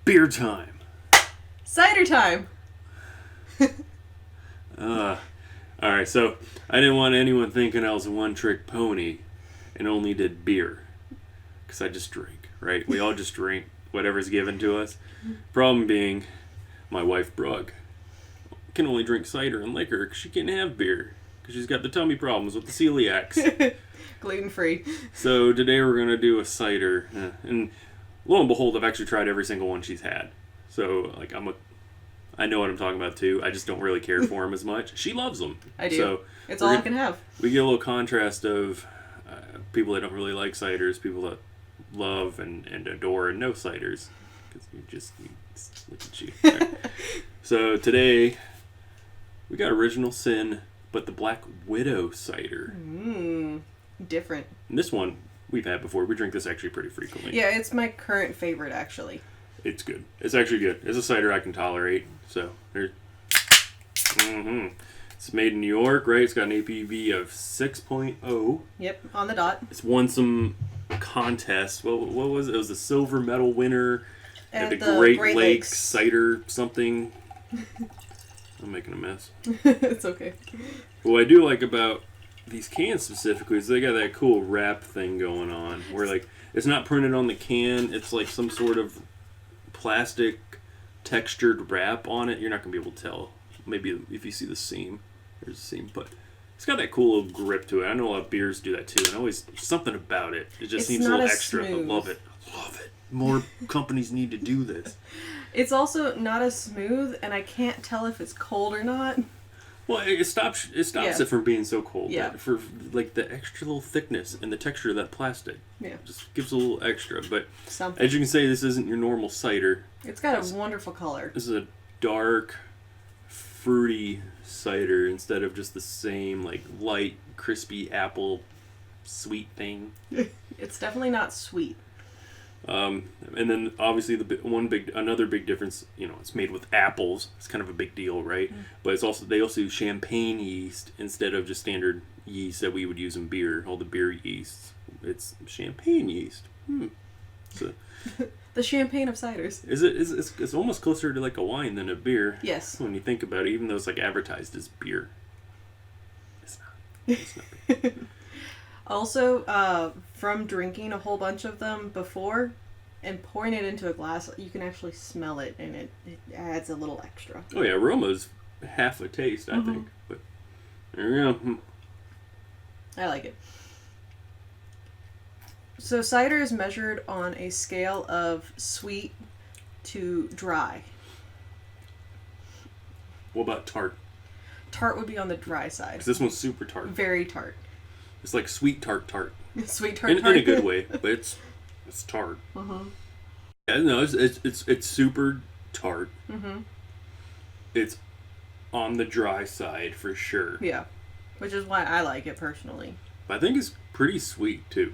Beer time. Cider time. Alright, so I didn't want anyone thinking I was a one-trick pony and only did beer. Because I just drink, right? We all just drink whatever's given to us. Problem being, my wife, Brooke, can only drink cider and liquor because she can't have beer. Because she's got the tummy problems with the celiacs. Gluten-free. So today we're going to do a cider. And lo and behold, I've actually tried every single one she's had. So, like, I know what I'm talking about, too. I just don't really care for them as much. She loves them. I do. So it's all I can have. We get a little contrast of people that don't really like ciders, people that love and adore no ciders. Because you look at you. Right. So today, we got Original Sin, but the Black Widow cider. Different. And this one we've had before. We drink this actually pretty frequently. Yeah, it's my current favorite, actually. It's good. It's actually good. It's a cider I can tolerate. So, there's... It's made in New York, right? It's got an ABV of 6.0. Yep, on the dot. It's won some contests. What was it? It was a silver medal winner at the Great Lakes Cider something. I'm making a mess. It's okay. What I do like about these cans specifically is they got that cool wrap thing going on where, like, it's not printed on the can. It's like some sort of plastic textured wrap on it. You're not going to be able to tell. Maybe if you see the seam. There's a seam. But it's got that cool little grip to it. I know a lot of beers do that too. And always something about it. It just seems a little extra. Smooth. I love it. I love it. More companies need to do this. It's also not as smooth, and I can't tell if it's cold or not. Well, it stops it from being so cold. Yeah. For like the extra little thickness and the texture of that plastic. Yeah. Just gives a little extra. But Something. as you can say, this isn't your normal cider. It's got a wonderful color. This is a dark, fruity cider instead of just the same like light, crispy apple sweet thing. It's definitely not sweet. And then obviously another big difference, it's made with apples. It's kind of a big deal, right? But they also use champagne yeast instead of just standard yeast that we would use in beer. All the beer yeasts, it's champagne yeast. So, the champagne of ciders. It's almost closer to like a wine than a beer. Yes. When you think about it, even though it's like advertised as beer, it's not. It's not beer. Also, from drinking a whole bunch of them before and pouring it into a glass, you can actually smell it, and it adds a little extra. Oh yeah, aroma's half a taste, I think. But there we go. I like it. So cider is measured on a scale of sweet to dry. What about tart? Tart would be on the dry side. Because this one's super tart. Very tart. It's like sweet tart. Sweet tart. In a good way, but it's tart. Yeah, no, it's super tart. It's on the dry side for sure. Yeah, which is why I like it personally. But I think it's pretty sweet too.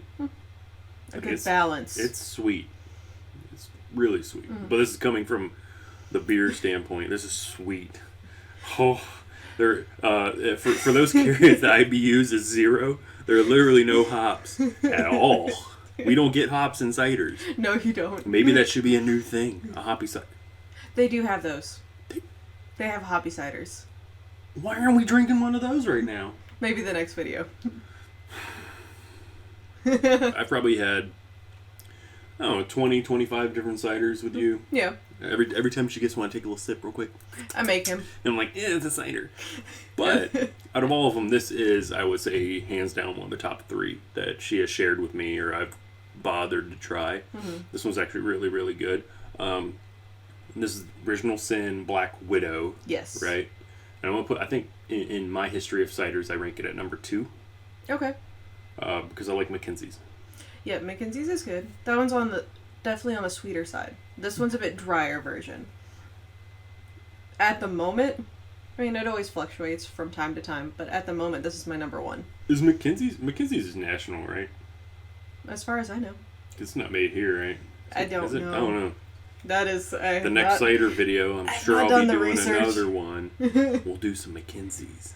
A good balance. It's sweet. It's really sweet. But this is coming from the beer standpoint. This is sweet. Oh, there. For those curious, the IBUs is 0. There are literally no hops at all. We don't get hops in ciders. No, you don't. Maybe that should be a new thing. A hoppy cider. They do have those. They have hoppy ciders. Why aren't we drinking one of those right now? Maybe the next video. I probably had, 20, 25 different ciders with you. Yeah. Every time she gets one, I take a little sip real quick. I make him. And I'm like, yeah, it's a cider. But out of all of them, this is, I would say, hands down one of the top 3 that she has shared with me or I've bothered to try. This one's actually really, really good. And this is Original Sin Black Widow. Yes. Right? And I'm going to put, I think, in my history of ciders, I rank it at number 2. Okay. Because I like Mackenzie's. Yeah, Mackenzie's is good. That one's definitely on the sweeter side. This one's a bit drier version. At the moment, I mean, it always fluctuates from time to time, but at the moment, this is my number 1. Is Mackenzie's is national, right? As far as I know. It's not made here, right? I don't know. I don't know. That is... the next cider video, I'm sure I'll be doing research. Another one. We'll do some Mackenzie's.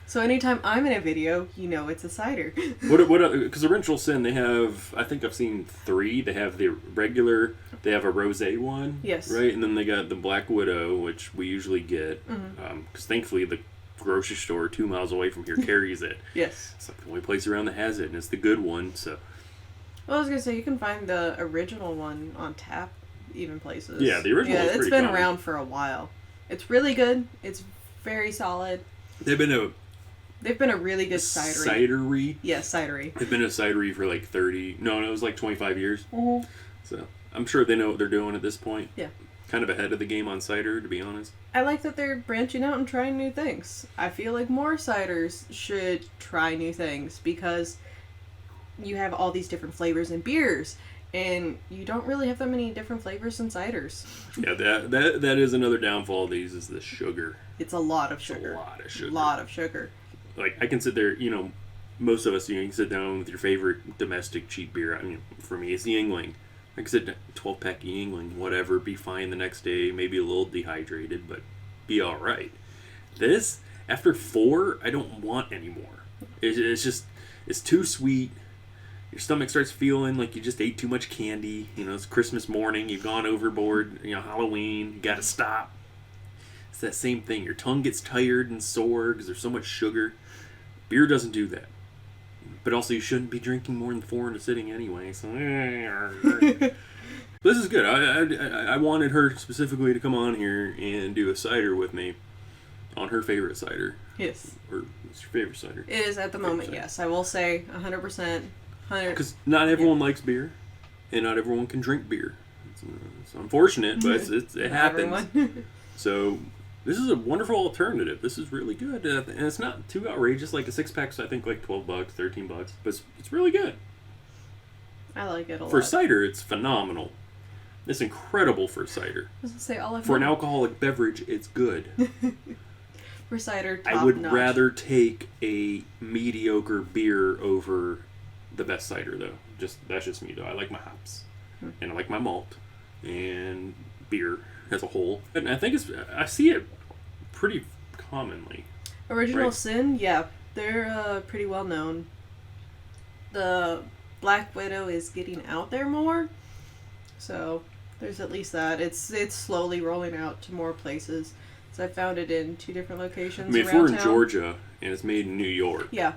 So anytime I'm in a video, you know it's a cider. What? Because Original Sin, they have, I think I've seen 3. They have the regular They have a rosé one. Yes. Right? And then they got the Black Widow, which we usually get. Because thankfully the grocery store 2 miles away from here carries it. Yes. It's like the only place around that has it, and it's the good one, so... Well, I was going to say, you can find the original one on tap, even places. Yeah, the original is it's pretty been common. around for a while. It's really good. It's very solid. They've been a really good cidery. cidery. Yeah, cidery. They've been a cidery for like 30... No, it was like 25 years. Mm-hmm. So, I'm sure they know what they're doing at this point. Yeah. Kind of ahead of the game on cider, to be honest. I like that they're branching out and trying new things. I feel like more ciders should try new things because you have all these different flavors in beers, and you don't really have that many different flavors in ciders. Yeah, that is another downfall of these, is the sugar. It's a lot of sugar. A lot of sugar. Lot of sugar. Like, I can sit there, most of us, you can sit down with your favorite domestic cheap beer. I mean, for me, it's the Yingling. I can sit down, 12-pack Yingling, whatever, be fine the next day, maybe a little dehydrated, but be alright. This, after 4, I don't want anymore. It's just, it's too sweet. Your stomach starts feeling like you just ate too much candy. It's Christmas morning, you've gone overboard, Halloween, you gotta stop. It's that same thing. Your tongue gets tired and sore because there's so much sugar. Beer doesn't do that. But also, you shouldn't be drinking more than 4 in a sitting anyway. So, this is good. I wanted her specifically to come on here and do a cider with me on her favorite cider. Yes. Or what's your favorite cider? It is at the moment, cider. yes. I will say 100%. Because not everyone likes beer, and not everyone can drink beer. It's unfortunate, but it happens. So, this is a wonderful alternative. This is really good. And it's not too outrageous. Like a 6-pack's, I think, like $12, $13. But it's really good. I like it a lot. For cider, it's phenomenal. It's incredible for cider. I was gonna say, for an alcoholic beverage, it's good. For cider, top I would notch. rather take a mediocre beer over the best cider, though. That's just me, though. I like my hops. And I like my malt. And beer as a whole. And I think I see it pretty commonly. Original right? Sin, yeah. They're pretty well known. The Black Widow is getting out there more. So, there's at least that. It's slowly rolling out to more places. So I found it in 2 different locations I mean, if around we're in town. Georgia and it's made in New York, yeah,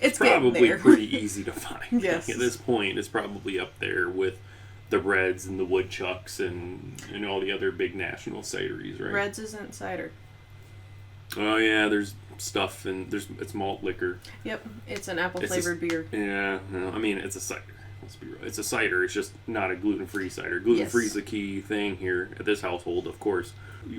it's probably there. pretty easy to find. Yes. At this point, it's probably up there with the Reds and the Woodchucks and all the other big national cideries, right? Reds isn't cider. Oh yeah, there's stuff and it's malt liquor. Yep, it's an apple flavored beer. Yeah, no, I mean it's a cider. Let's be real. It's a cider. It's just not a gluten-free cider. Gluten-free is the key thing here at this household, of course.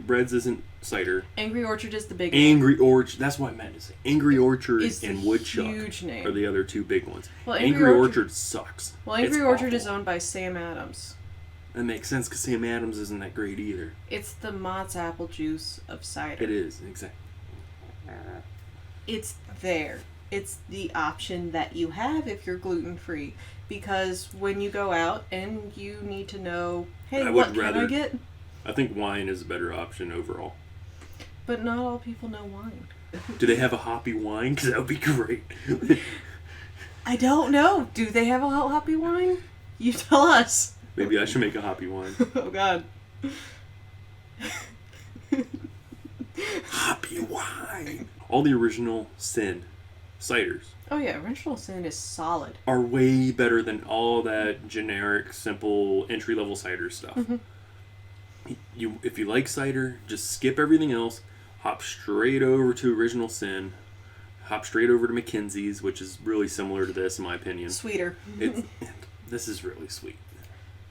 Reds isn't cider. Angry Orchard is the big Angry Orchard. That's what I meant to say. Angry Orchard and Woodchuck huge name. are the other 2 big ones. Well, Angry Orchard sucks. Well, Angry Orchard is owned by Sam Adams. That makes sense because Sam Adams isn't that great either. It's the Mott's apple juice of cider. It is, exactly. It's there. It's the option that you have if you're gluten-free. Because when you go out and you need to know, hey, what can I get? I think wine is a better option overall. But not all people know wine. Do they have a hoppy wine? Because that would be great. I don't know. Do they have a hoppy wine? You tell us. Maybe I should make a hoppy wine. Oh, God. Hoppy wine. All the original Sin ciders. Oh, yeah. Original Sin is solid. Are way better than all that generic, simple, entry-level cider stuff. Mm-hmm. If you like cider, just skip everything else. Hop straight over to Original Sin. Hop straight over to Mackenzie's, which is really similar to this, in my opinion. Sweeter. This is really sweet.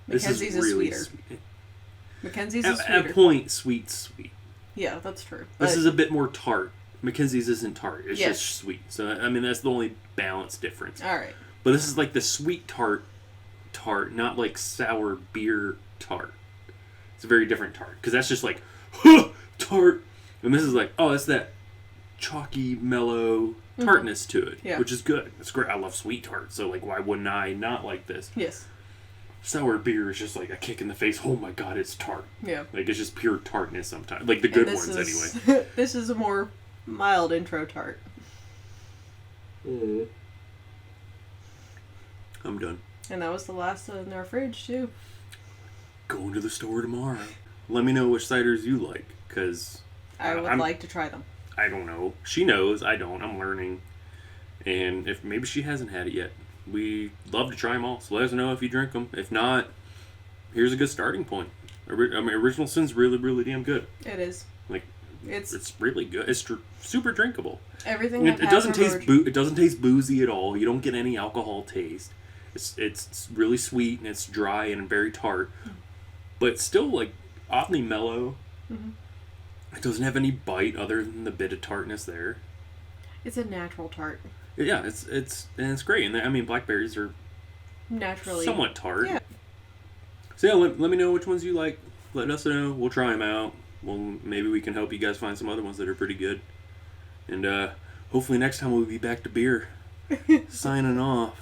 Mackenzie's is really sweeter. Sweet. Mackenzie's is sweeter. At point, sweet. Yeah, that's true. This is a bit more tart. Mackenzie's isn't tart. It's yes. just sweet. So, I mean, that's the only balance difference. All right. But this is like the sweet tart, not like sour beer tart. It's a very different tart. Because that's just like, tart. And this is like, oh, it's that chalky, mellow tartness to it. Yeah. Which is good. It's great. I love sweet tart. So, like, why wouldn't I not like this? Yes. Sour beer is just like a kick in the face. Oh my god, it's tart. Yeah. Like, it's just pure tartness sometimes. Like, the good ones, anyway. This is a more mild intro tart. I'm done. And that was the last in our fridge, too. going to the store tomorrow. Let me know which ciders you like, because I would like to try them. I don't know. She knows. I don't. I'm learning. And if maybe she hasn't had it yet, we love to try them all. So let us know if you drink them. If not, here's a good starting point. Original Sin's really, really damn good. It is. Like, it's really good. It's super drinkable. Everything. It doesn't taste it doesn't taste boozy at all. You don't get any alcohol taste. It's really sweet and it's dry and very tart, but it's still like oddly mellow. Mm-hmm. It doesn't have any bite other than the bit of tartness there. It's a natural tart. Yeah, it's great. And I mean, blackberries are naturally somewhat tart. Yeah. So yeah, let me know which ones you like. Let us know. We'll try them out. Maybe we can help you guys find some other ones that are pretty good. And hopefully next time we'll be back to beer. Signing off.